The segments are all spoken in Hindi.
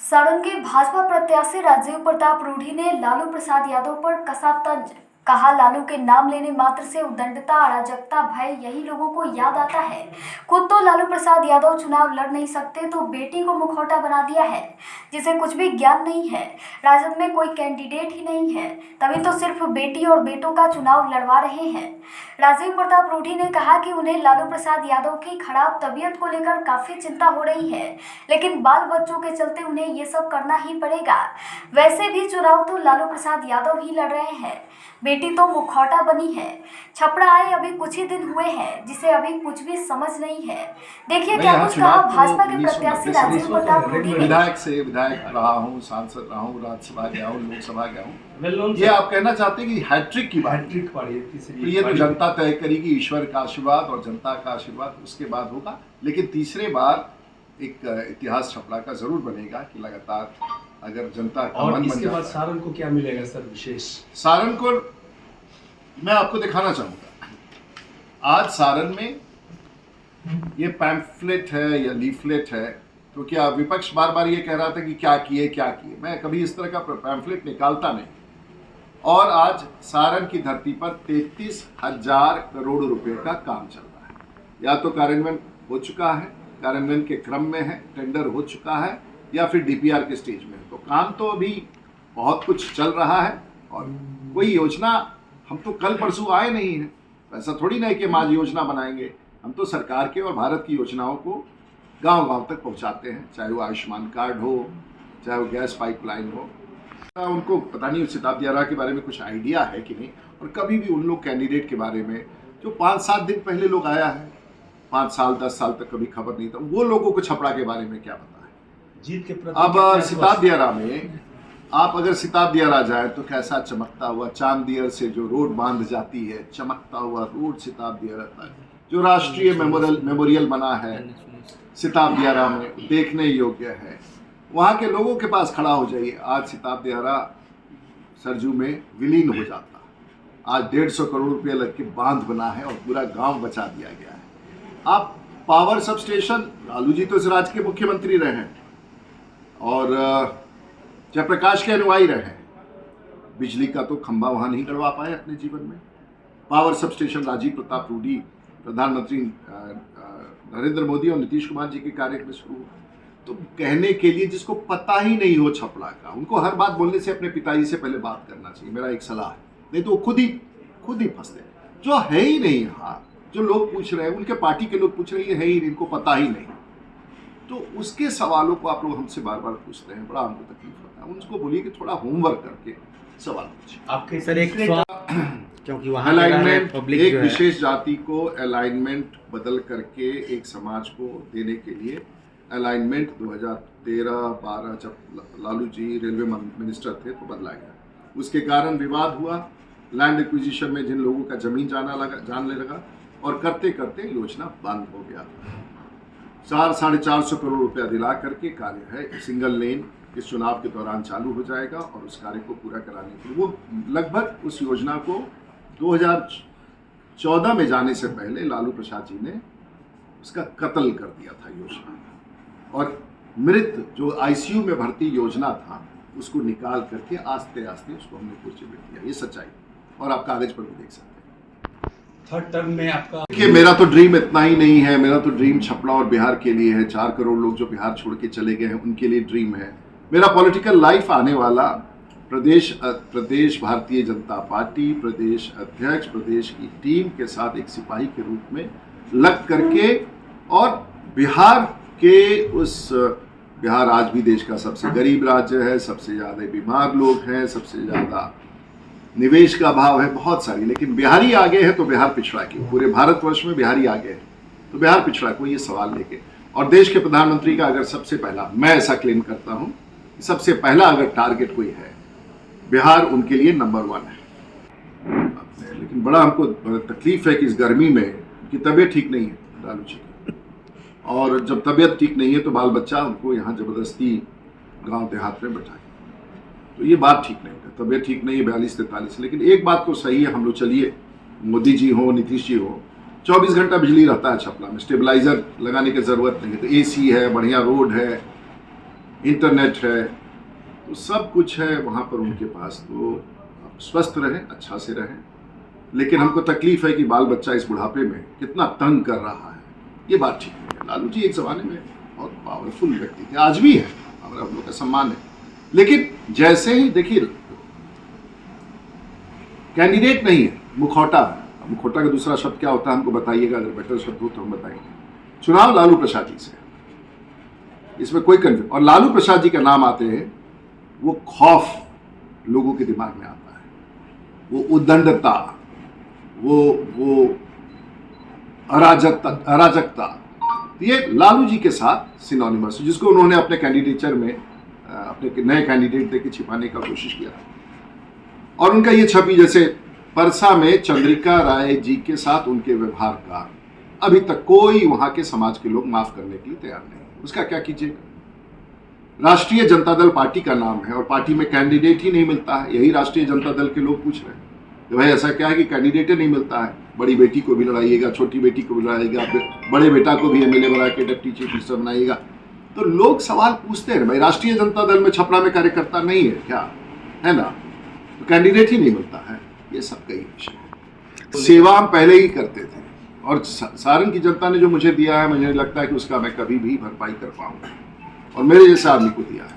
सारण के भाजपा प्रत्याशी राजीव प्रताप रूढ़ी ने लालू प्रसाद यादव पर कसा तंज। कहा, लालू के नाम लेने मात्र से उद्दंडता, अराजकता, भय यही लोगों को याद आता है। खुद तो लालू प्रसाद यादव चुनाव लड़ नहीं सकते तो बेटी को मुखौटा बना दिया है, जिसे कुछ भी ज्ञान नहीं है। राजद में कोई कैंडिडेट ही नहीं है, तभी तो सिर्फ बेटी और बेटों का चुनाव लड़वा रहे हैं। राजीव प्रताप रूढ़ी ने कहा कि उन्हें लालू प्रसाद यादव की खराब तबीयत को लेकर काफी चिंता हो रही है, लेकिन बाल बच्चों के चलते उन्हें ये सब करना ही पड़ेगा। वैसे भी चुनाव तो लालू प्रसाद यादव ही लड़ रहे हैं, बेटी तो मुखौटा बनी है। छपरा आए अभी कुछ ही दिन हुए हैं, जिसे अभी कुछ भी समझ नहीं है। देखिए क्या कुछ कहा भाजपा के प्रत्याशी राजीव प्रताप रूढ़ी ने। विधायक रहा हूँ, सांसद रहा हूँ, राज्यसभा गया हूँ, लोकसभा गया हूँ। ये आप कहना चाहते हैं कि हैट्रिक की बात, तो ये तो जनता तय करेगी, ईश्वर का आशीर्वाद और जनता का आशीर्वाद उसके बाद होगा। लेकिन तीसरे बार एक इतिहास छपरा का जरूर बनेगा कि लगातार अगर जनता का मन बन जाता है। सारण को क्या मिलेगा सर विशेष? सारण को मैं आपको दिखाना चाहूंगा। आज सारण में ये पैम्फलेट है या लीफलेट है, तो क्या विपक्ष बार बार ये कह रहा था कि क्या किए। मैं कभी इस तरह का पैम्फलेट निकालता नहीं। और आज सारण की धरती पर 33,000 करोड़ रुपए का काम चल रहा है। या तो कार्यान्वयन हो चुका है, कार्यान्वयन के क्रम में है, टेंडर हो चुका है, या फिर डीपीआर के स्टेज में है। तो काम तो अभी बहुत कुछ चल रहा है। और कोई योजना हम तो कल परसों आए नहीं हैं, ऐसा थोड़ी ना है कि हम आज योजना बनाएंगे। हम तो सरकार के और भारत की योजनाओं को गांव गांव तक पहुंचाते हैं, चाहे वो आयुष्मान कार्ड हो, चाहे वो गैस पाइपलाइन हो। उनको पता नहीं सिताब दियारा के बारे में कुछ आइडिया है कि नहीं, और कभी भी उन लोग कैंडिडेट के बारे में जो 5-7 दिन पहले लोग आया है, 5 साल 10 साल तक कभी खबर नहीं था, वो लोगों को छपरा के बारे में क्या पता है जीत के प्रति। अब सिताब दियारा में आप अगर सिताब दियारा जाए तो कैसा चमकता हुआ चांदियर से जो रोड बांध जाती है, चमकता हुआ रोड सिताब दियारा तक, जो राष्ट्रीय मेमोरियल बना है सिताब दियारा में, देखने योग्य है। वहाँ के लोगों के पास खड़ा हो जाइए, आज सिताब दियारा सरजू में विलीन हो जाता। आज 150 करोड़ रुपये लग के बांध बना है और पूरा गांव बचा दिया गया है। आप power sub station, Lalu ji तो इस राज्य के मुख्यमंत्री रहे हैं और जयप्रकाश के अनुयायी रहे हैं, बिजली का तो खंभा वहाँ नहीं गड़वा पाए अपने जीवन में। Power sub station Rajiv Pratap Rudy, प्रधानमंत्री नरेंद्र मोदी और नीतीश कुमार जी के कार्य में शुरू। तो कहने के लिए जिसको पता ही नहीं हो छपरा का, उनको हर बात बोलने से अपने पिताजी से पहले बात करना चाहिए, मेरा एक सलाह है। नहीं तो खुद ही फंसते हैं। जो है ही नहीं यहाँ, जो लोग पूछ रहे हैं, उनके पार्टी के लोग पूछ रहे हैं, है ही नहीं, इनको पता ही नहीं। तो उसके सवालों को आप लोग हमसे बार बार पूछते हैं, बड़ा हमको तकलीफ होता है। उनको बोलिए कि थोड़ा होमवर्क करके सवाल पूछिए। आपके सर एक क्योंकि वहाँ अलाइनमेंट, एक विशेष जाति को अलाइनमेंट बदल करके एक समाज को देने के लिए अलाइनमेंट 2013-12 जब लालू जी रेलवे मिनिस्टर थे तो बदला गया। उसके कारण विवाद हुआ, लैंड एक्विजिशन में जिन लोगों का जमीन जानने लगा, और करते करते योजना बंद हो गया। 400-450 करोड़ रुपया दिला करके कार्य है सिंगल लेन इस चुनाव के दौरान चालू हो जाएगा, और उस कार्य को पूरा कराने के लिए वो लगभग उस योजना को 2014 में जाने से पहले लालू प्रसाद जी ने उसका कत्ल कर दिया था योजना, और मृत जो आईसीयू में भर्ती योजना था उसको निकाल करके आस्ते आस्ते उसको हमने कुर्सी में दिया। ये सच्चाई, और आप कागज पर भी देख सकते हैं। थर्ड टर्म में आपका देखिए, मेरा तो ड्रीम इतना ही नहीं है। मेरा तो ड्रीम छपरा और बिहार के लिए है। 4 करोड़ लोग जो बिहार छोड़ के चले गए हैं उनके लिए ड्रीम है। मेरा पॉलिटिकल लाइफ आने वाला प्रदेश भारतीय जनता पार्टी, प्रदेश अध्यक्ष, प्रदेश की टीम के साथ एक सिपाही के रूप में लग करके, और बिहार के बिहार आज भी देश का सबसे गरीब राज्य है, सबसे ज़्यादा बीमार लोग हैं, सबसे ज़्यादा निवेश का अभाव है, बहुत सारी, लेकिन बिहारी आगे है तो बिहार पिछड़ा क्यों? पूरे भारतवर्ष में बिहारी आगे है तो बिहार पिछड़ा क्यों? ये सवाल लेके, और देश के प्रधानमंत्री का अगर सबसे पहला, मैं ऐसा क्लेम करता हूँ, सबसे पहला अगर टारगेट कोई है, बिहार उनके लिए नंबर 1 है। लेकिन बड़ा हमको तकलीफ है कि इस गर्मी में कि तबीयत ठीक नहीं है लालू जी की, और जब तबीयत ठीक नहीं है तो बाल बच्चा उनको यहाँ ज़बरदस्ती गांव देहात में बैठा, तो ये बात ठीक नहीं है। तबीयत ठीक नहीं है 42-43। लेकिन एक बात तो सही है, हम लोग चलिए, मोदी जी हो, नीतीश जी हो, 24 घंटा बिजली रहता है छपरा में, स्टेबलाइजर लगाने की ज़रूरत नहीं है। तो एसी है, बढ़िया रोड है, इंटरनेट है, तो सब कुछ है वहाँ पर उनके पास। तो आप स्वस्थ रहें, अच्छा से रहें, लेकिन हमको तकलीफ है कि बाल बच्चा इस बुढ़ापे में कितना तंग कर रहा है, ये बात ठीक नहीं है। लालू जी एक ज़माने में बहुत पावरफुल व्यक्ति थे, आज भी है, हमारा हम लोग का सम्मान है, लेकिन जैसे ही देखिए कैंडिडेट नहीं है, मुखौटा है। मुखौटा का दूसरा शब्द क्या होता है हमको बताइएगा, अगर बेटर शब्द हो तो हम बताएंगे। चुनाव लालू प्रसाद जी से, इसमें कोई कंफ्यूजन, और लालू प्रसाद जी का नाम आते हैं वो खौफ लोगों के दिमाग में आता है, वो उद्दंडता, वो अराजकता, ये लालू जी के साथ सिनोनिमस, जिसको उन्होंने अपने कैंडिडेचर में अपने नए कैंडिडेट देके छिपाने का कोशिश किया। और उनका ये छवि, जैसे परसा में चंद्रिका राय जी के साथ उनके व्यवहार का अभी तक कोई वहां के समाज के लोग माफ करने के लिए तैयार नहीं। उसका क्या कीजिएगा? राष्ट्रीय जनता दल पार्टी का नाम है और पार्टी में कैंडिडेट ही नहीं मिलता है। यही राष्ट्रीय जनता दल के लोग पूछ रहे हैं कि भाई ऐसा क्या है कि कैंडिडेट ही नहीं मिलता है? बड़ी बेटी को भी लड़ाइएगा, छोटी बेटी को भी लड़ाइएगा, बड़े बेटा को भी एमएलए बना के डिप्टी चीफ मिनिस्टर बनाइएगा। तो लोग सवाल पूछते हैं, भाई राष्ट्रीय जनता दल में छपरा में कार्यकर्ता नहीं है क्या, है ना? तो कैंडिडेट ही नहीं मिलता है। ये सब कई विषय है। सेवा हम पहले ही करते थे और सारण की जनता ने जो मुझे दिया है, मुझे लगता है कि उसका मैं कभी भी भरपाई कर पाऊंगा, और मेरे जैसे आदमी को दिया है।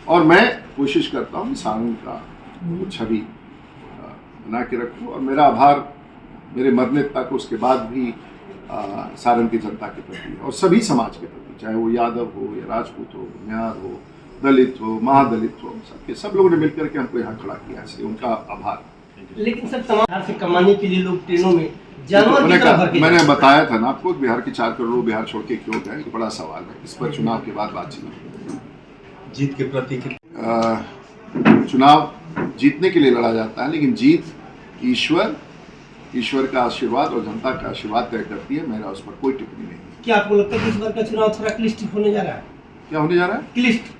और मैं कोशिश करता हूँ सारण का छवि बना के रखूँ, और मेरा आभार मेरे मरने तक उसके बाद भी सारण की जनता के प्रति और सभी समाज के प्रति, चाहे वो यादव हो या राजपूत हो, न्यार हो, दलित हो, महादलित हो, सब लोगों ने मिलकर के हमको यहाँ खड़ा किया, इसलिए उनका आभार। लेकिन सर तमाम से कमाने के लिए लोग ट्रेनों में जानवर की तरह भर के मैंने बताया था ना आपको, बिहार के 4 करोड़ बिहार छोड़ के क्यों गए, तो बड़ा सवाल है। इस पर चुनाव के बाद बातचीत। जीत के प्रति चुनाव जीतने के लिए लड़ा जाता है, लेकिन जीत ईश्वर का आशीर्वाद और जनता का आशीर्वाद तय करती है। मेरा उस पर कोई टिप्पणी नहीं। क्या आपको लगता है कि इस बार का चुनाव थोड़ा क्लिष्ट होने जा रहा है? क्या होने जा रहा है? क्लिष्ट,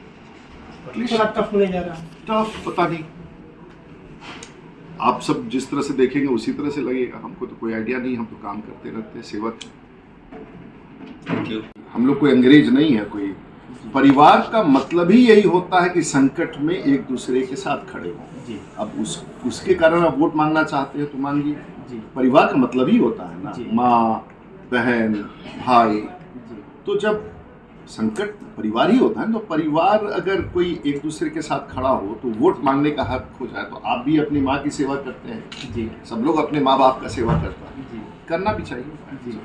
थोड़ा टफ होने जा रहा है। टफ पता नहीं, आप सब जिस तरह से देखेंगे उसी तरह से लगेगा। हमको तो कोई आइडिया नहीं, हम तो काम करते रहते हैं, सेवक। हम लोग कोई अंग्रेज नहीं है। कोई परिवार का मतलब ही यही होता है कि संकट में एक दूसरे के साथ खड़े हों। अब उसके कारण आप वोट मांगना चाहते हैं तो मांगिए। परिवार का मतलब ही होता है ना, माँ, बहन, भाई। तो जब संकट परिवार ही होता है, तो परिवार अगर कोई एक दूसरे के साथ खड़ा हो तो वोट मांगने का हक हो जाए। तो आप भी अपनी माँ की सेवा करते हैं जी, सब लोग अपने माँ बाप का सेवा करता है जी, करना भी चाहिए जी।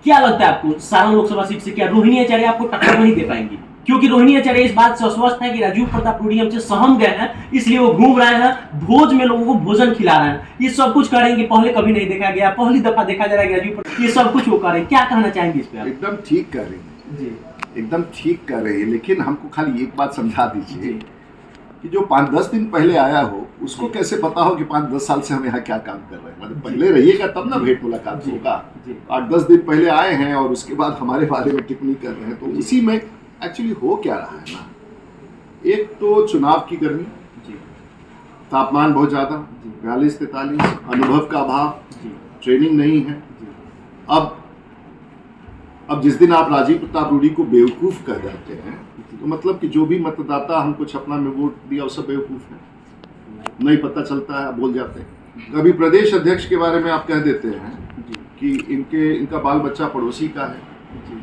क्या लगता है आपको सारण लोकसभा सीट से क्या रोहिणी आचार्य आपको टक्कर नहीं दे पाएंगी? क्योंकि रोहिणी आचार्य इस बात से अस्वस्थ है कि राजीव प्रताप रूडी हमसे सहम गए हैं, इसलिए वो घूम रहे हैं, भोज में लोगों को भोजन खिला रहे हैं। ये सब कुछ करेंगे, पहले कभी नहीं देखा गया, पहली दफा देखा जा रहा है राजीव प्रताप, ये सब कुछ वो करें। क्या कहना चाहेंगे इस पे? एकदम ठीक कर रही है जी, एकदम ठीक कर रही है। लेकिन हमको खाली एक बात समझा दीजिए कि जो 5-10 दिन पहले आया हो उसको कैसे पता हो कि 5-10 साल से हम यहाँ क्या काम कर रहे हैं? मतलब पहले रहिएगा तब ना भेंट मुलाकात होगा। 8-10 दिन पहले आए हैं और उसके बाद हमारे बारे में टिप्पणी कर रहे हैं, तो उसी में एक्चुअली हो क्या रहा है ना, एक तो चुनाव की गर्मी, तापमान बहुत ज़्यादा 42-43, अनुभव का अभाव, ट्रेनिंग नहीं है। अब जिस दिन आप राजीव प्रताप रूडी को बेवकूफ़ कह जाते हैं तो मतलब कि जो भी मतदाता हमको छपरा में वोट दिया वो सब बेवकूफ़ है, नहीं पता चलता है, बोल जाते हैं। कभी प्रदेश अध्यक्ष के बारे में आप कह देते हैं कि इनका बाल बच्चा पड़ोसी का है,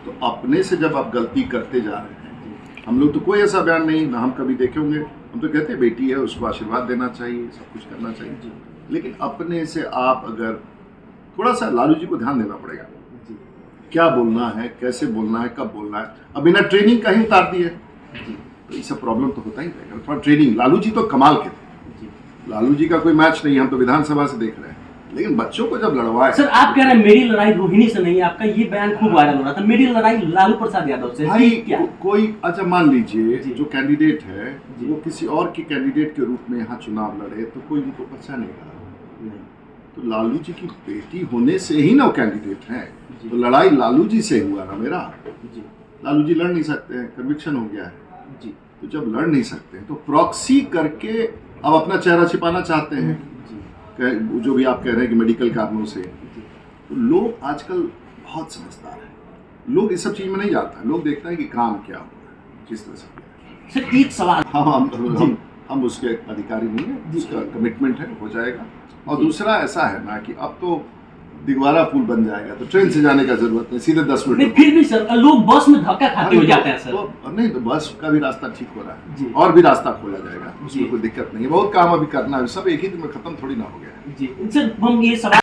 तो अपने से जब आप गलती करते जा रहे हैं, हम लोग तो कोई ऐसा बयान नहीं ना हम कभी देखे होंगे, हम तो कहते हैं बेटी है उसको आशीर्वाद देना चाहिए, सब कुछ करना चाहिए। लेकिन अपने से आप अगर थोड़ा सा लालू जी को ध्यान देना पड़ेगा, क्या बोलना है, कैसे बोलना है, कब बोलना है। अब बिना ट्रेनिंग का ही उतार दिए तो ये सब प्रॉब्लम तो होता ही रहेगा। थोड़ा ट्रेनिंग, लालू जी तो कमाल के थे, लालू जी का कोई मैच नहीं, हम तो विधानसभा से देख रहे हैं। लेकिन बच्चों को जब लड़वाए, सर आप कह रहे हैं मेरी लड़ाई रोहिणी से नहीं है, आपका ये बयान खूब वायरल हो रहा था, मेरी लड़ाई लालू प्रसाद यादव से। भाई क्या कोई अच्छा मान लीजिए जो कैंडिडेट है वो किसी और के कैंडिडेट के रूप में यहाँ चुनाव लड़े तो कोई उनको पहचानेगा नहीं। तो लालू जी की बेटी होने से ही ना वो कैंडिडेट है, तो लड़ाई लालू जी से हुआ ना मेरा। लालू जी लड़ नहीं सकते हैं, कन्विक्शन हो गया है जी। तो जब लड़ नहीं सकते हैं तो प्रॉक्सी करके अब अपना चेहरा छिपाना चाहते हैं, जो भी आप कह रहे हैं कि मेडिकल कारणों से। तो लोग आजकल बहुत समझदार हैं, लोग इस सब चीज़ में नहीं जाता है, लोग देखते हैं कि काम क्या हुआ है, किस तरह से। सर एक सवाल हम उसके अधिकारी नहीं है, उसका कमिटमेंट है, हो जाएगा। और दूसरा ऐसा है ना कि अब तो दिगवारा पुल बन जाएगा तो ट्रेन से जाने का जरूरत नहीं, सीधे 10 नहीं मिनट। फिर भी सर लोग बस में धक्का खाते हो जाते हैं सर। तो नहीं, तो बस का भी रास्ता ठीक हो रहा जी। है और भी रास्ता खोला जाएगा, जी। उसमें कोई दिक्कत नहीं है। बहुत काम अभी करना है, सब एक ही दिन में खत्म थोड़ी ना हो गया है। जी सर हम ये सवाल